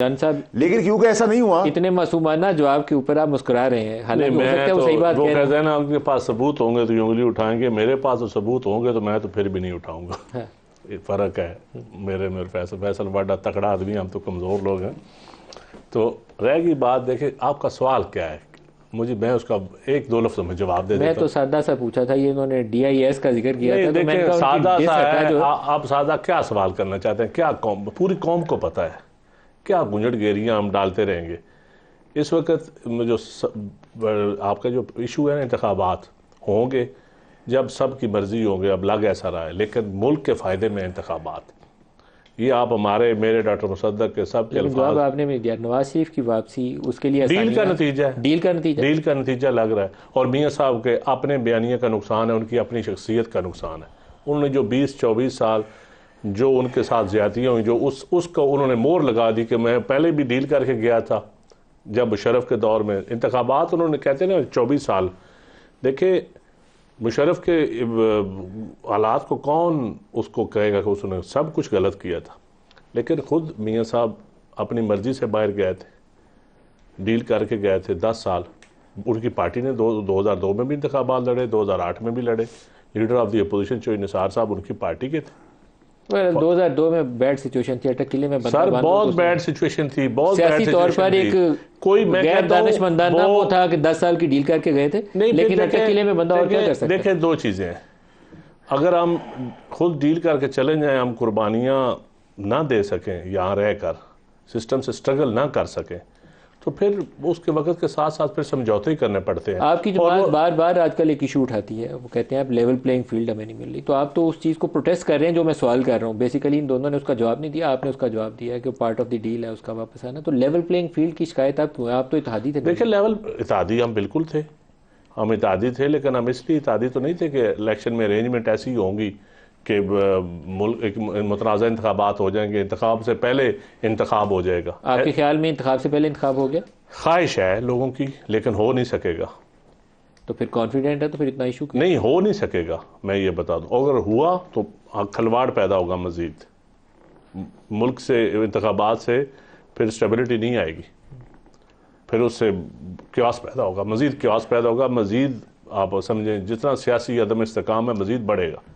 جان صاحب لیکن کیونکہ ایسا نہیں ہوا، اتنے معصومانہ جواب کے اوپر آپ مسکرا رہے ہیں، حالانکہ ہو سکتا ہے وہ صحیح بات وہ کہہ رہے کہتے ہیں۔ ہیں نا آپ کے پاس ثبوت ہوں گے تو یہ انگلی اٹھائیں گے، میرے پاس تو ثبوت ہوں گے تو میں تو پھر بھی نہیں اٹھاؤں گا۔ ہاں۔ ایک فرق ہے میرے فیصل بڑا تکڑا آدمی، ہم تو کمزور لوگ ہیں۔ تو رہ گئی بات، دیکھیں آپ کا سوال کیا ہے، میں اس کا ایک دو لفظ میں جواب دے دیتا ہوں۔ میں تو سادہ سا پوچھا تھا، یہ انہوں نے ڈی آئی ایس کا ذکر کیا تھا تو میں نے کہا سادہ ان کی سا ڈس ہٹا ہے، جو آپ سادہ کیا سوال کرنا چاہتے ہیں؟ کیا پوری قوم کو پتہ ہے کیا گنجڑ گیریاں ہم ڈالتے رہیں گے؟ اس وقت جو آپ کا جو ایشو ہے نا، انتخابات ہوں گے جب سب کی مرضی ہوں گے، اب لگ ایسا رہا ہے، لیکن ملک کے فائدے میں انتخابات، یہ آپ میرے ڈاکٹر مصدق کے سب کے لیکن جواب الفاظ، آپ نے بھی دیا، نواز شریف کی واپسی اس کے لیے ڈیل کا آسانیاں، نتیجہ ہے، ڈیل کا نتیجہ، ڈیل کا نتیجہ لگ رہا ہے۔ اور میاں صاحب کے اپنے بیانیے کا نقصان ہے، ان کی اپنی شخصیت کا نقصان ہے۔ انہوں نے جو 24 سال جو ان کے ساتھ زیادتیاں ہوئی، جو اس کو انہوں نے مور لگا دی کہ میں پہلے بھی ڈیل کر کے گیا تھا جب مشرف کے دور میں انتخابات، انہوں نے کہتے ہیں نا 24 سال، دیکھیں مشرف کے حالات کو کون اس کو کہے گا کہ اس نے سب کچھ غلط کیا تھا، لیکن خود میاں صاحب اپنی مرضی سے باہر گئے تھے، ڈیل کر کے گئے تھے 10 سال۔ ان کی پارٹی نے 2002 میں بھی انتخابات لڑے، 2008 میں بھی لڑے، لیڈر آف دی اپوزیشن چوئی نثار صاحب ان کی پارٹی کے تھے۔ 2002 میں بیڈ سچویشن تھی، اٹک قلعے میں بندہ سر باندھو بہت تو بیڈ سچویشن تھی، بہت بیڈ سیاسی طور پر ایک کوئی میں غیر کہتا ہوں دانشمندانہ وہ تھا کہ 10 سال کی ڈیل کر کے گئے تھے، لیکن اٹک قلعے میں بندہ اور کیا کر سکتا ہے؟ دیکھیں دو چیزیں ہیں، اگر ہم خود ڈیل کر کے چلیں جائیں، ہم قربانیاں نہ دے سکیں یہاں رہ کر، سسٹم سے سٹرگل نہ کر سکیں، تو پھر اس کے وقت کے ساتھ ساتھ پھر سمجھوتے ہی کرنے پڑتے ہیں۔ آپ کی جماعت بار بار آج کل ایک ایشو اٹھاتی ہے، وہ کہتے ہیں آپ لیول پلینگ فیلڈ ہمیں نہیں مل رہی، تو آپ تو اس چیز کو پروٹیسٹ کر رہے ہیں جو میں سوال کر رہا ہوں۔ بیسیکلی ان دونوں نے اس کا جواب نہیں دیا، آپ نے اس کا جواب دیا ہے کہ پارٹ آف دی ڈیل ہے اس کا واپس آنا، تو لیول پلینگ فیلڈ کی شکایت آپ کیوں ہے؟ آپ تو اتحادی تھے۔ دیکھیں لیول اتحادی ہم بالکل تھے، ہم اتحادی تھے، لیکن ہم اس لیے اتحادی تو نہیں تھے کہ الیکشن میں ارینجمنٹ ایسی ہوں گی کہ ملک ایک متنازع انتخابات ہو جائیں گے، انتخاب سے پہلے انتخاب ہو جائے گا۔ آپ کے خیال میں انتخاب سے پہلے انتخاب ہو گیا؟ خواہش ہے لوگوں کی، لیکن ہو نہیں سکے گا۔ تو پھر کانفیڈنٹ ہے تو پھر اتنا ایشو کیوں؟ نہیں ہو نہیں سکے گا، میں یہ بتا دوں، اگر ہوا تو کھلواڑ پیدا ہوگا مزید ملک سے، انتخابات سے پھر سٹیبلٹی نہیں آئے گی، پھر اس سے کیوس پیدا ہوگا، مزید کیوس پیدا ہوگا، مزید آپ سمجھیں جتنا سیاسی عدم استحکام ہے مزید بڑھے گا۔